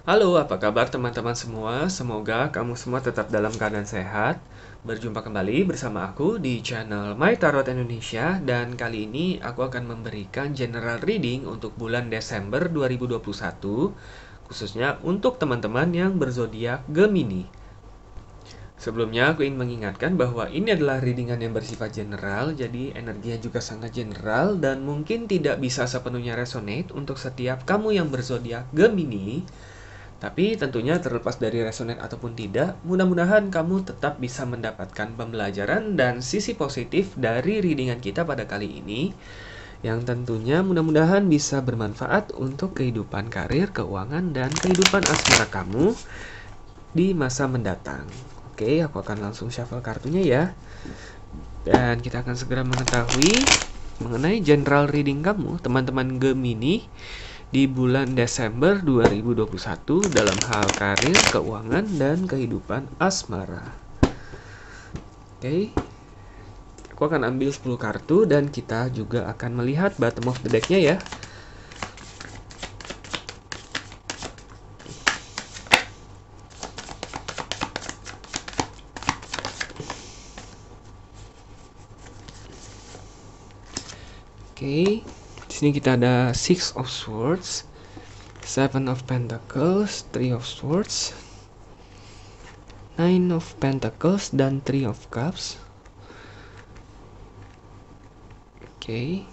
Halo, apa kabar teman-teman semua? Semoga kamu semua tetap dalam keadaan sehat. Berjumpa kembali bersama aku di channel My Tarot Indonesia dan kali ini aku akan memberikan general reading untuk bulan Desember 2021 khususnya untuk teman-teman yang berzodiak Gemini. Sebelumnya aku ingin mengingatkan bahwa ini adalah readingan yang bersifat general, jadi energinya juga sangat general dan mungkin tidak bisa sepenuhnya resonate untuk setiap kamu yang berzodiak Gemini. Tapi tentunya terlepas dari resonate ataupun tidak, mudah-mudahan kamu tetap bisa mendapatkan pembelajaran dan sisi positif dari readingan kita pada kali ini, yang tentunya mudah-mudahan bisa bermanfaat untuk kehidupan karir, keuangan, dan kehidupan asmara kamu di masa mendatang. Oke, aku akan langsung shuffle kartunya ya. Dan kita akan segera mengetahui mengenai general reading kamu, teman-teman Gemini, di bulan Desember 2021 dalam hal karir, keuangan, dan kehidupan asmara. Oke, aku akan ambil 10 kartu dan kita juga akan melihat bottom of the deck-nya ya. Oke, di sini kita ada Six of Swords, Seven of Pentacles, Three of Swords, Nine of Pentacles, dan Three of Cups. Oke.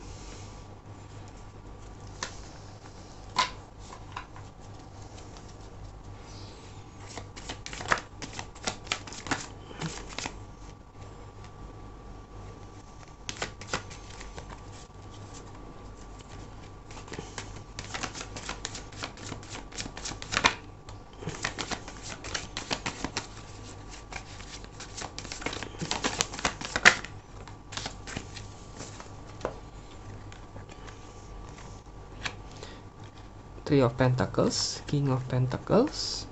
Three of Pentacles, King of Pentacles,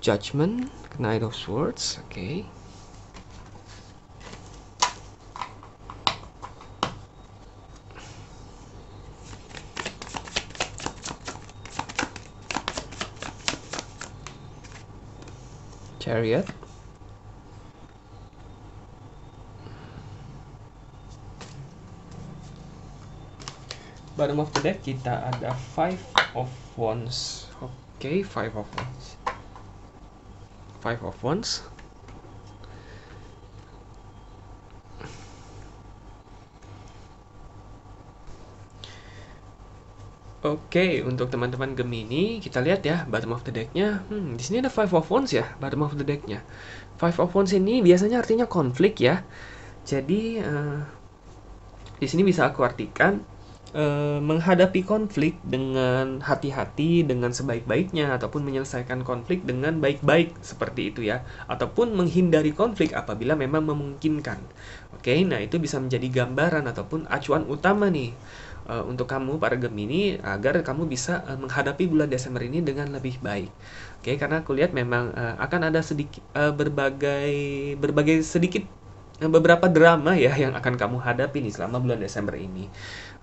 Judgment, Knight of Swords. Oke. Chariot. Bottom of the deck kita ada Five of Wands. Oke, Five of Wands. Five of Wands. Oke, untuk teman-teman Gemini, kita lihat ya bottom of the deck-nya. Di sini ada Five of Wands ya, bottom of the deck-nya. Five of Wands ini biasanya artinya konflik ya. Jadi di sini bisa aku artikan menghadapi konflik dengan hati-hati, dengan sebaik-baiknya, ataupun menyelesaikan konflik dengan baik-baik seperti itu ya, ataupun menghindari konflik apabila memang memungkinkan. Oke, nah itu bisa menjadi gambaran ataupun acuan utama nih untuk kamu para Gemini agar kamu bisa menghadapi bulan Desember ini dengan lebih baik. Oke, karena aku lihat memang akan ada sedikit berbagai sedikit beberapa drama ya yang akan kamu hadapi nih selama bulan Desember ini.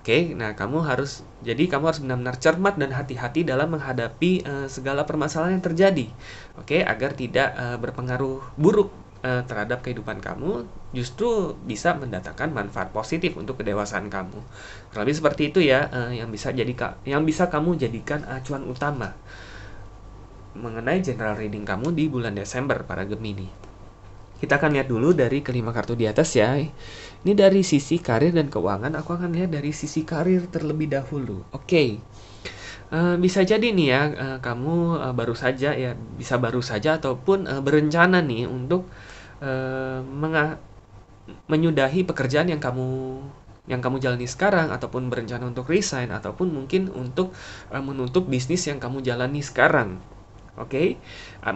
Oke, nah kamu harus benar-benar cermat dan hati-hati dalam menghadapi segala permasalahan yang terjadi. Oke, agar tidak berpengaruh buruk terhadap kehidupan kamu, justru bisa mendatangkan manfaat positif untuk kedewasaan kamu. Kurang lebih seperti itu ya, yang bisa kamu jadikan acuan utama mengenai general reading kamu di bulan Desember para Gemini. Kita akan lihat dulu dari kelima kartu di atas ya. Ini dari sisi karir dan keuangan. Aku akan lihat dari sisi karir terlebih dahulu. Oke. Bisa jadi nih ya, kamu bisa baru saja ataupun berencana nih untuk menyudahi pekerjaan yang kamu jalani sekarang, ataupun berencana untuk resign, ataupun mungkin untuk menutup bisnis yang kamu jalani sekarang. Oke,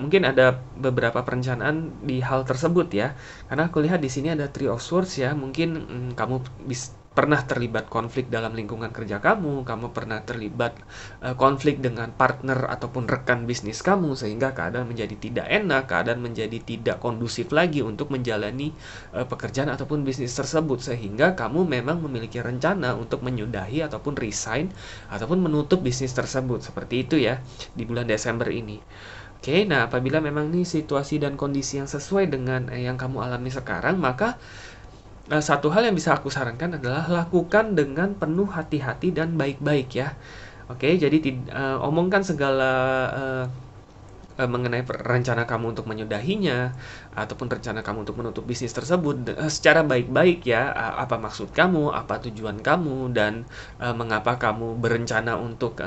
mungkin ada beberapa perencanaan di hal tersebut ya. Karena aku lihat di sini ada Three of Swords ya. Mungkin kamu pernah terlibat konflik dalam lingkungan kerja kamu pernah terlibat konflik dengan partner ataupun rekan bisnis kamu, sehingga keadaan menjadi tidak enak, keadaan menjadi tidak kondusif lagi untuk menjalani pekerjaan ataupun bisnis tersebut, sehingga kamu memang memiliki rencana untuk menyudahi ataupun resign ataupun menutup bisnis tersebut. Seperti itu ya di bulan Desember ini. Oke, nah apabila memang nih situasi dan kondisi yang sesuai dengan yang kamu alami sekarang, maka satu hal yang bisa aku sarankan adalah lakukan dengan penuh hati-hati dan baik-baik ya. Oke, jadi omongkan segala mengenai rencana kamu untuk menyudahinya ataupun rencana kamu untuk menutup bisnis tersebut secara baik-baik ya. Apa maksud kamu, apa tujuan kamu, dan mengapa kamu berencana untuk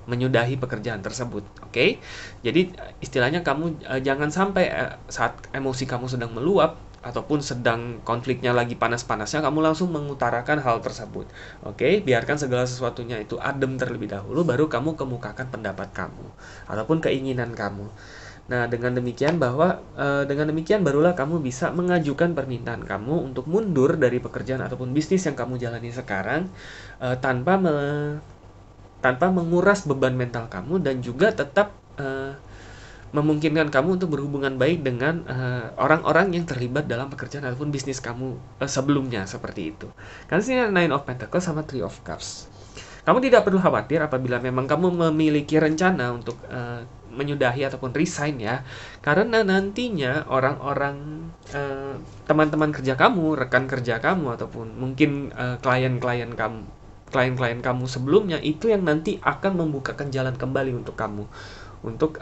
menyudahi pekerjaan tersebut. Oke, jadi istilahnya kamu jangan sampai saat emosi kamu sedang meluap ataupun sedang konfliknya lagi panas-panasnya, kamu langsung mengutarakan hal tersebut. Oke, biarkan segala sesuatunya itu adem terlebih dahulu, baru kamu kemukakan pendapat kamu ataupun keinginan kamu. Nah, dengan demikian barulah kamu bisa mengajukan permintaan kamu untuk mundur dari pekerjaan ataupun bisnis yang kamu jalani sekarang tanpa menguras beban mental kamu, dan juga tetap memungkinkan kamu untuk berhubungan baik dengan orang-orang yang terlibat dalam pekerjaan ataupun bisnis kamu sebelumnya, seperti itu. Karena sini ada Nine of Pentacles sama Three of Cups. Kamu tidak perlu khawatir apabila memang kamu memiliki rencana untuk menyudahi ataupun resign ya. Karena nantinya orang-orang teman-teman kerja kamu, rekan kerja kamu, ataupun mungkin klien-klien kamu sebelumnya, itu yang nanti akan membukakan jalan kembali untuk kamu, untuk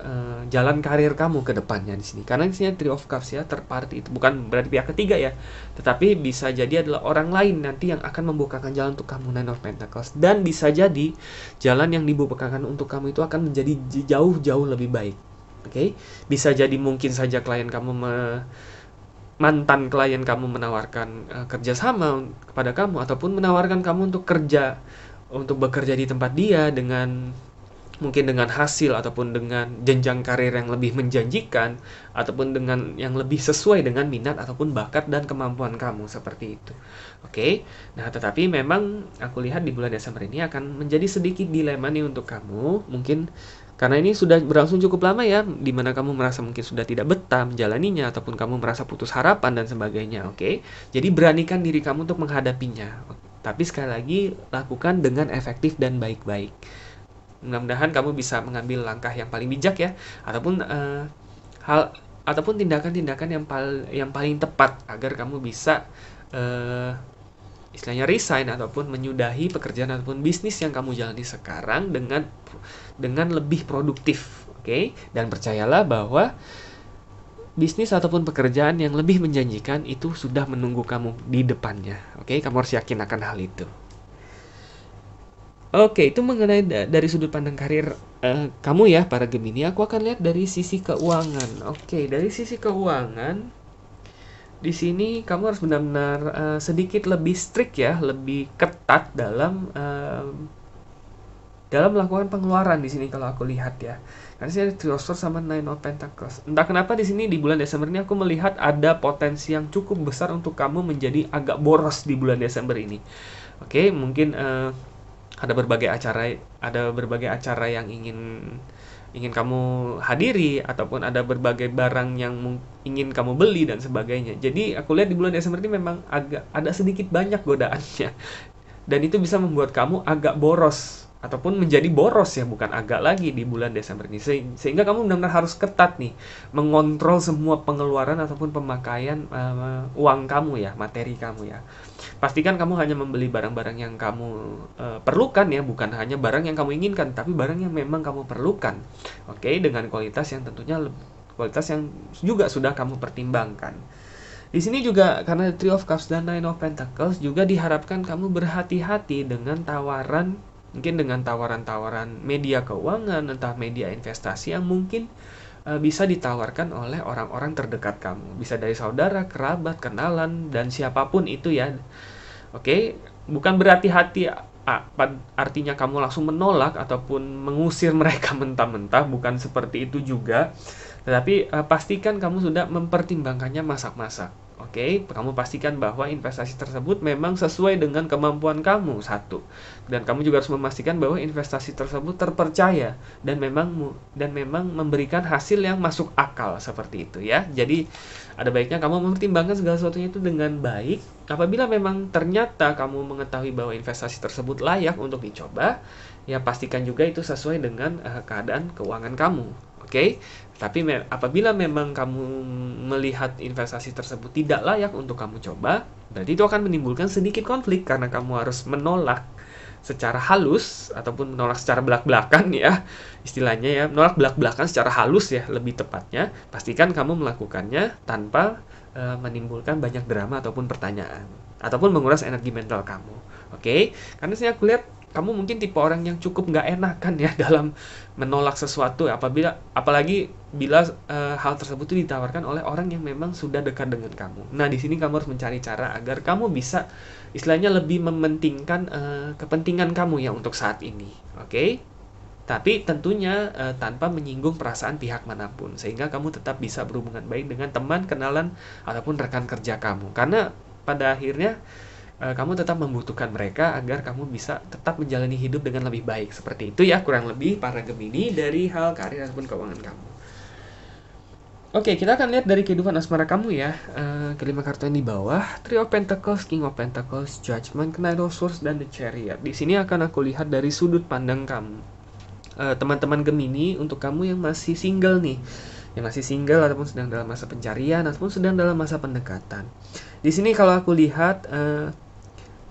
jalan karir kamu ke depannya di sini. Karena di sini Three of Cups ya, third party itu bukan berarti pihak ketiga ya, tetapi bisa jadi adalah orang lain nanti yang akan membukakan jalan untuk kamu, Nine of Pentacles. Dan bisa jadi jalan yang dibukakan untuk kamu itu akan menjadi jauh-jauh lebih baik. Oke? Bisa jadi mungkin saja mantan klien kamu menawarkan kerjasama kepada kamu, ataupun menawarkan kamu untuk bekerja di tempat dia mungkin dengan hasil ataupun dengan jenjang karir yang lebih menjanjikan, ataupun dengan yang lebih sesuai dengan minat ataupun bakat dan kemampuan kamu, seperti itu. Oke. Nah, tetapi memang aku lihat di bulan Desember ini akan menjadi sedikit dilema nih untuk kamu, mungkin karena ini sudah berlangsung cukup lama ya, dimana kamu merasa mungkin sudah tidak betah menjalaninya, ataupun kamu merasa putus harapan dan sebagainya. Oke. Jadi beranikan diri kamu untuk menghadapinya. Tapi sekali lagi, lakukan dengan efektif dan baik-baik. Mudah-mudahan kamu bisa mengambil langkah yang paling bijak ya, ataupun tindakan-tindakan yang paling tepat agar kamu bisa istilahnya resign ataupun menyudahi pekerjaan ataupun bisnis yang kamu jalani sekarang dengan lebih produktif. Oke? Dan percayalah bahwa bisnis ataupun pekerjaan yang lebih menjanjikan itu sudah menunggu kamu di depannya. Oke? Kamu harus yakin akan hal itu. Oke, itu mengenai dari sudut pandang karir kamu ya, para Gemini. Aku akan lihat dari sisi keuangan. Oke, dari sisi keuangan, di sini kamu harus benar-benar sedikit lebih strict ya, lebih ketat dalam melakukan pengeluaran di sini kalau aku lihat ya. Karena sini ada Three of Swords sama Nine of Pentacles. Entah kenapa di sini di bulan Desember ini aku melihat ada potensi yang cukup besar untuk kamu menjadi agak boros di bulan Desember ini. Oke, mungkin ada berbagai acara yang ingin kamu hadiri, ataupun ada berbagai barang yang ingin kamu beli dan sebagainya. Jadi aku lihat di bulan Desember ini memang agak ada sedikit banyak godaannya, dan itu bisa membuat kamu agak boros ataupun menjadi boros ya, bukan agak lagi di bulan Desember ini. Sehingga kamu benar-benar harus ketat nih mengontrol semua pengeluaran ataupun pemakaian uang kamu ya, materi kamu ya. Pastikan kamu hanya membeli barang-barang yang kamu perlukan ya, bukan hanya barang yang kamu inginkan, tapi barang yang memang kamu perlukan. Oke, dengan kualitas yang tentunya kualitas yang juga sudah kamu pertimbangkan. Di sini juga karena Three of Cups dan Nine of Pentacles juga diharapkan kamu berhati-hati dengan mungkin dengan tawaran-tawaran media keuangan, entah media investasi yang mungkin bisa ditawarkan oleh orang-orang terdekat kamu. Bisa dari saudara, kerabat, kenalan, dan siapapun itu ya. Oke, bukan berarti artinya kamu langsung menolak ataupun mengusir mereka mentah-mentah, bukan seperti itu juga. Tetapi pastikan kamu sudah mempertimbangkannya masak-masak. Oke, kamu pastikan bahwa investasi tersebut memang sesuai dengan kemampuan kamu, satu. Dan kamu juga harus memastikan bahwa investasi tersebut terpercaya dan memang memberikan hasil yang masuk akal seperti itu ya. Jadi ada baiknya kamu mempertimbangkan segala sesuatunya itu dengan baik. Apabila memang ternyata kamu mengetahui bahwa investasi tersebut layak untuk dicoba, ya pastikan juga itu sesuai dengan keadaan keuangan kamu. Oke, tapi apabila memang kamu melihat investasi tersebut tidak layak untuk kamu coba, berarti itu akan menimbulkan sedikit konflik karena kamu harus menolak secara halus ataupun menolak secara belak-belakan ya. Istilahnya ya, menolak belak-belakan secara halus ya lebih tepatnya. Pastikan kamu melakukannya tanpa menimbulkan banyak drama ataupun pertanyaan ataupun menguras energi mental kamu. Oke, karena saya aku lihat kamu mungkin tipe orang yang cukup nggak enakan ya dalam menolak sesuatu apalagi bila hal tersebut itu ditawarkan oleh orang yang memang sudah dekat dengan kamu. Nah, di sini kamu harus mencari cara agar kamu bisa istilahnya lebih mementingkan kepentingan kamu ya untuk saat ini. Oke? Tapi tentunya tanpa menyinggung perasaan pihak manapun sehingga kamu tetap bisa berhubungan baik dengan teman, kenalan ataupun rekan kerja kamu. Karena pada akhirnya kamu tetap membutuhkan mereka agar kamu bisa tetap menjalani hidup dengan lebih baik. Seperti itu ya kurang lebih para Gemini dari hal karir ataupun keuangan kamu. Oke, kita akan lihat dari kehidupan asmara kamu ya. Kelima kartu yang di bawah, Three of Pentacles, King of Pentacles, Judgment, Knight of Swords, dan The Chariot. Di sini akan aku lihat dari sudut pandang kamu. Teman-teman Gemini, untuk kamu yang masih single nih, yang masih single ataupun sedang dalam masa pencarian ataupun sedang dalam masa pendekatan. Di sini kalau aku lihat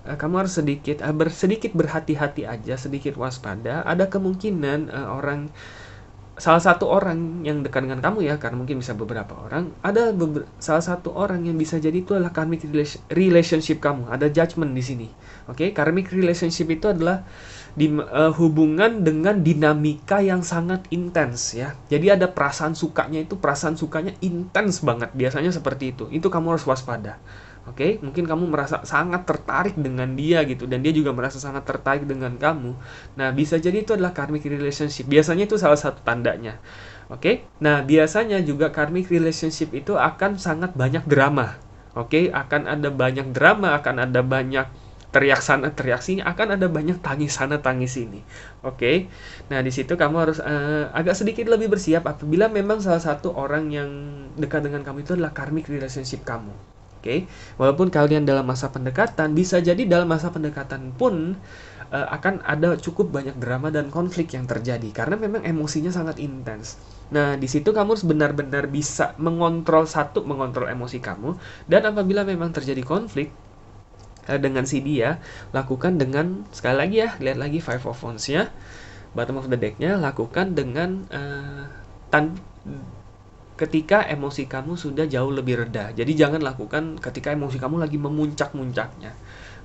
kamu harus sedikit berhati-hati aja, sedikit waspada. Ada kemungkinan salah satu orang yang dekat dengan kamu ya, karena mungkin bisa beberapa orang, salah satu orang yang bisa jadi itu adalah karmic relationship kamu. Ada judgment di sini. Oke, karmic relationship itu adalah hubungan dengan dinamika yang sangat intens ya. Jadi ada perasaan sukanya intens banget. Biasanya seperti itu. Itu kamu harus waspada. Oke, mungkin kamu merasa sangat tertarik dengan dia gitu dan dia juga merasa sangat tertarik dengan kamu. Nah, bisa jadi itu adalah karmic relationship. Biasanya itu salah satu tandanya. Oke. Nah, biasanya juga karmic relationship itu akan sangat banyak drama. Oke, akan ada banyak drama, akan ada banyak teriak sana, teriak sini, akan ada banyak tangis sana, tangis sini. Oke. Nah, di situ kamu harus agak sedikit lebih bersiap apabila memang salah satu orang yang dekat dengan kamu itu adalah karmic relationship kamu. Oke, walaupun kalian dalam masa pendekatan, bisa jadi dalam masa pendekatan pun akan ada cukup banyak drama dan konflik yang terjadi karena memang emosinya sangat intens. Nah, di situ kamu harus benar-benar bisa mengontrol emosi kamu, dan apabila memang terjadi konflik dengan si dia, lakukan dengan sekali lagi ya, lihat lagi Five of Wands-nya, bottom of the deck-nya, lakukan dengan ketika emosi kamu sudah jauh lebih reda. Jadi jangan lakukan ketika emosi kamu lagi memuncak-muncaknya.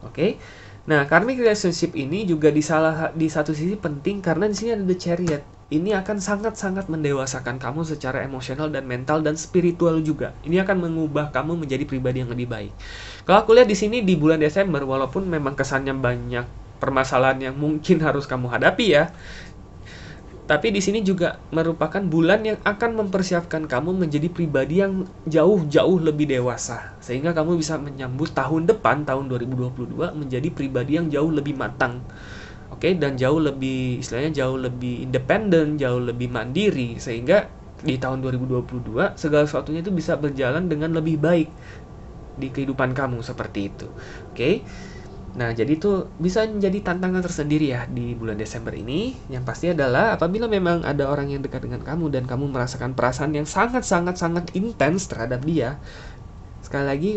Oke. Nah, karmic relationship ini juga di satu sisi penting karena di sini ada The Chariot. Ini akan sangat-sangat mendewasakan kamu secara emosional dan mental dan spiritual juga. Ini akan mengubah kamu menjadi pribadi yang lebih baik. Kalau aku lihat di sini di bulan Desember, walaupun memang kesannya banyak permasalahan yang mungkin harus kamu hadapi ya, tapi di sini juga merupakan bulan yang akan mempersiapkan kamu menjadi pribadi yang jauh-jauh lebih dewasa. Sehingga kamu bisa menyambut tahun depan, tahun 2022, menjadi pribadi yang jauh lebih matang. Oke, dan jauh lebih independen, jauh lebih mandiri. Sehingga di tahun 2022, segala sesuatunya itu bisa berjalan dengan lebih baik di kehidupan kamu, seperti itu. Oke. Nah, jadi itu bisa menjadi tantangan tersendiri ya di bulan Desember ini. Yang pasti adalah apabila memang ada orang yang dekat dengan kamu dan kamu merasakan perasaan yang sangat intens terhadap dia, sekali lagi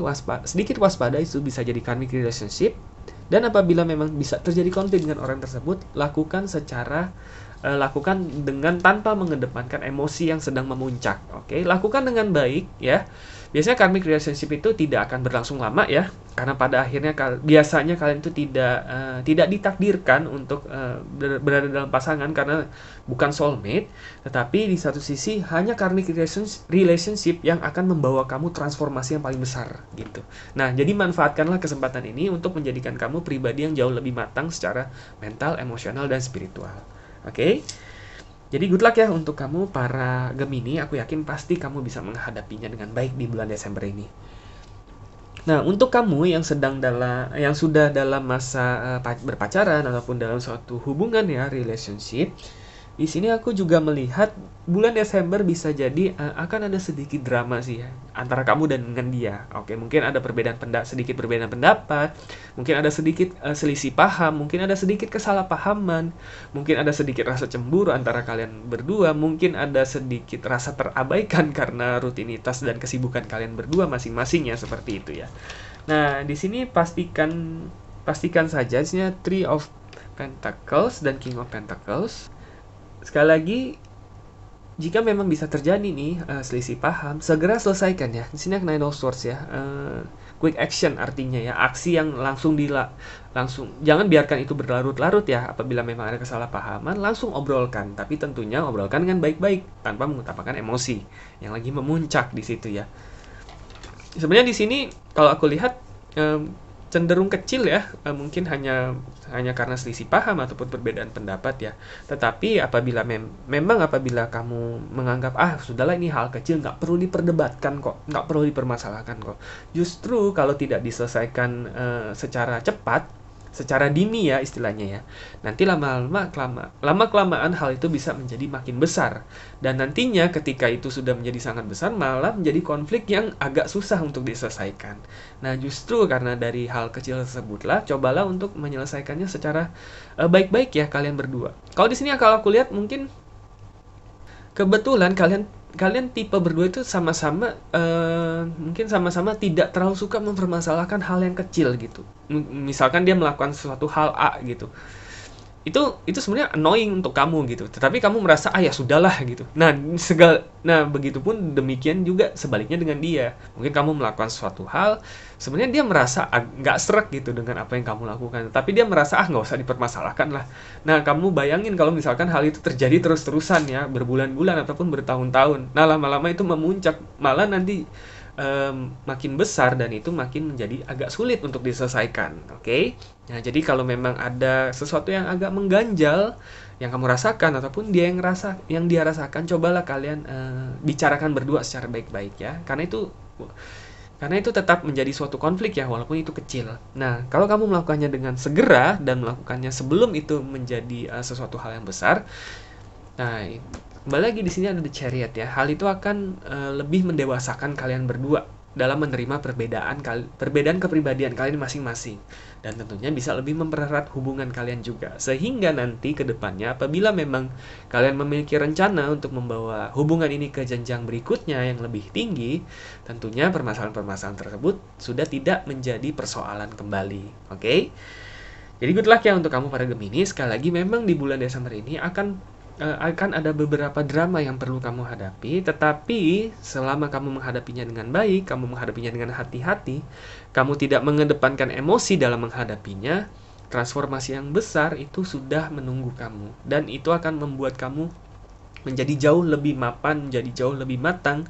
sedikit waspada, itu bisa jadi karmic relationship. Dan apabila memang bisa terjadi konflik dengan orang tersebut, lakukan dengan tanpa mengedepankan emosi yang sedang memuncak. Oke, lakukan dengan baik ya. Biasanya karmic relationship itu tidak akan berlangsung lama ya, karena pada akhirnya biasanya kalian itu tidak ditakdirkan untuk berada dalam pasangan karena bukan soulmate, tetapi di satu sisi hanya karmic relationship yang akan membawa kamu transformasi yang paling besar gitu. Nah, jadi manfaatkanlah kesempatan ini untuk menjadikan kamu pribadi yang jauh lebih matang secara mental, emosional, dan spiritual. Oke? Jadi good luck ya untuk kamu para Gemini. Aku yakin pasti kamu bisa menghadapinya dengan baik di bulan Desember ini. Nah, untuk kamu yang sudah dalam masa berpacaran ataupun dalam suatu hubungan ya, relationship, di sini aku juga melihat bulan Desember bisa jadi akan ada sedikit drama sih ya antara kamu dan dengan dia. Oke, mungkin ada sedikit perbedaan pendapat, mungkin ada sedikit selisih paham, mungkin ada sedikit kesalahpahaman, mungkin ada sedikit rasa cemburu antara kalian berdua, mungkin ada sedikit rasa terabaikan karena rutinitas dan kesibukan kalian berdua masing-masing ya, seperti itu ya. Nah, di sini pastikan saja sini Three of Pentacles dan King of Pentacles. Sekali lagi, jika memang bisa terjadi nih selisih paham, segera selesaikan ya. Di sini Nine of Swords ya. Quick action artinya ya, aksi yang langsung jangan biarkan itu berlarut-larut ya. Apabila memang ada kesalahpahaman, langsung obrolkan, tapi tentunya obrolkan dengan baik-baik tanpa mengutamakan emosi yang lagi memuncak di situ ya. Sebenarnya di sini kalau aku lihat cenderung kecil ya, mungkin hanya karena selisih paham ataupun perbedaan pendapat ya. Tetapi memang apabila kamu menganggap sudahlah ini hal kecil, nggak perlu diperdebatkan kok, nggak perlu dipermasalahkan kok. Justru kalau tidak diselesaikan secara cepat, secara dini ya istilahnya ya, nanti lama-kelamaan hal itu bisa menjadi makin besar, dan nantinya ketika itu sudah menjadi sangat besar malah menjadi konflik yang agak susah untuk diselesaikan. Nah, justru karena dari hal kecil tersebutlah cobalah untuk menyelesaikannya secara baik-baik ya kalian berdua. Kalau di sini kalau aku lihat mungkin kebetulan kalian tipe berdua itu mungkin sama-sama tidak terlalu suka mempermasalahkan hal yang kecil gitu. Misalkan dia melakukan sesuatu hal A gitu, itu sebenarnya annoying untuk kamu gitu, tetapi kamu merasa ya sudahlah gitu. Nah, begitupun demikian juga sebaliknya dengan dia. Mungkin kamu melakukan suatu hal, sebenarnya dia merasa nggak srek gitu dengan apa yang kamu lakukan, tapi dia merasa nggak usah dipermasalahkan lah. Nah, kamu bayangin kalau misalkan hal itu terjadi terus-terusan ya, berbulan-bulan ataupun bertahun-tahun. Nah, lama-lama itu memuncak, malah nanti makin besar dan itu makin menjadi agak sulit untuk diselesaikan. Oke? Nah, jadi kalau memang ada sesuatu yang agak mengganjal yang kamu rasakan ataupun dia yang dia rasakan, cobalah kalian bicarakan berdua secara baik-baik ya. Karena itu tetap menjadi suatu konflik ya, walaupun itu kecil. Nah, kalau kamu melakukannya dengan segera dan melakukannya sebelum itu menjadi sesuatu hal yang besar, nah, kembali lagi di sini ada The Chariot ya. Hal itu akan lebih mendewasakan kalian berdua dalam menerima perbedaan kepribadian kalian masing-masing, dan tentunya bisa lebih mempererat hubungan kalian juga, sehingga nanti ke depannya apabila memang kalian memiliki rencana untuk membawa hubungan ini ke jenjang berikutnya yang lebih tinggi, tentunya permasalahan-permasalahan tersebut sudah tidak menjadi persoalan kembali. Oke? Jadi good luck ya untuk kamu para Gemini. Sekali lagi memang di bulan Desember ini akan ada beberapa drama yang perlu kamu hadapi, tetapi selama kamu menghadapinya dengan baik, kamu menghadapinya dengan hati-hati, kamu tidak mengedepankan emosi dalam menghadapinya, transformasi yang besar itu sudah menunggu kamu, dan itu akan membuat kamu menjadi jauh lebih mapan, menjadi jauh lebih matang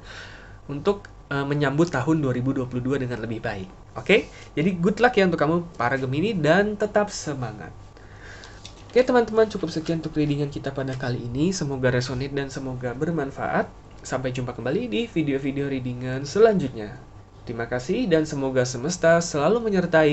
untuk menyambut tahun 2022 dengan lebih baik. Oke? Jadi good luck ya untuk kamu para Gemini, dan tetap semangat. Oke teman-teman, cukup sekian untuk readingan kita pada kali ini. Semoga resonate dan semoga bermanfaat. Sampai jumpa kembali di video-video readingan selanjutnya. Terima kasih dan semoga semesta selalu menyertai